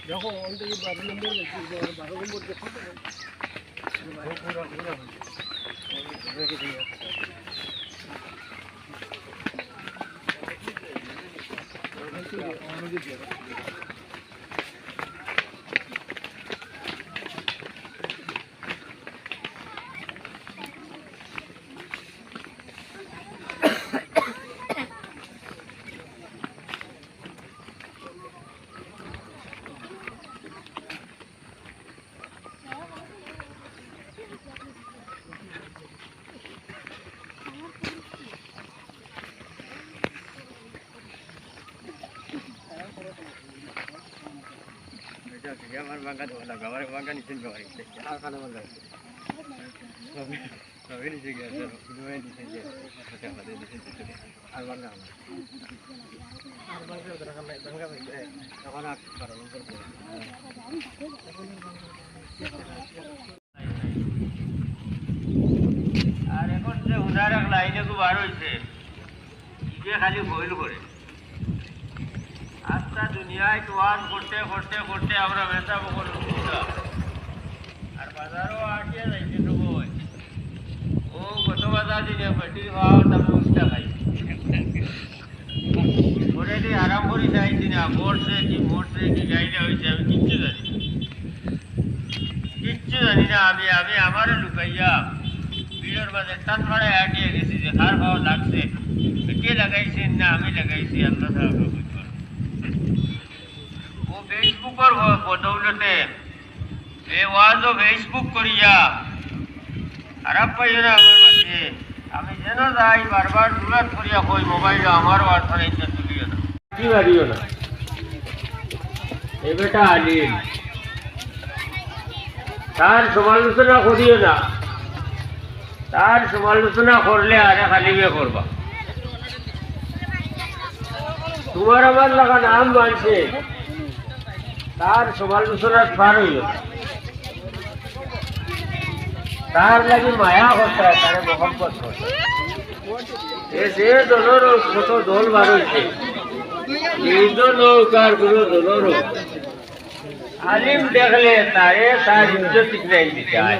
দেখো অন্তত 12 নম্বর 12 নম্বর দেখো আমার বাঙ্গা দেওয়া লাগবে আমার বাঙ্গা নিচে যাওয়ার আর কানে বাঙ্গা সবাই নিচে গিয়েছে নিচে গিয়ে আমাদের নিচে যেতে আর বাঙ্গা আর বাঙ্গা দরকার নাই বাঙ্গা তখন আর কারণ আর এখন যে উনার এক লাইনে খুব বার হয়েছে যে খালি বইল করে আজটা দুনিয়ায় তোয়ান করতে করতে করতে আমরা বেচা বকল আর বাজারও আসিয়া যাইছে সবই ও গত বাজার দিনে পেটি খাওয়া তবে উষ্টা খাই করে দিয়ে আরাম করি যাইছি না মরছে কি গাইডা হয়েছে আমি কিচ্ছু জানি না আমি আমারও লুকাইয়া ভিড়ের মাঝে টান ফাড়ায় হাঁটিয়ে গেছি যে খার খাওয়া লাগছে কে লাগাইছেন না আমি লাগাইছি আল্লাহ সাহেব ফেসবুকের বদৌলতে এ ওয়াজও ফেসবুক করিয়া খারাপ পাইও না আমার মাঝে আমি যেন যাই বারবার দুলাট করিয়া কই মোবাইল আমার ওয়ার্ডখানে তুলিও না কি বাড়িও না এ বেটা আলিম তার সমালোচনা করিও না তার সমালোচনা করলে আরে খালিবে করবা তোমার আমার লাগা নাম মানছে তার সমালোচনার পার হইল তার লাগি মায়া করতে হয় তার মহব্বত করতে যে দলের ছোট দল বার হয়েছে নিজ নৌকার কোনো দলেরও আলিম দেখলে তারে তার ইজ্জত দিতে দিতে হয়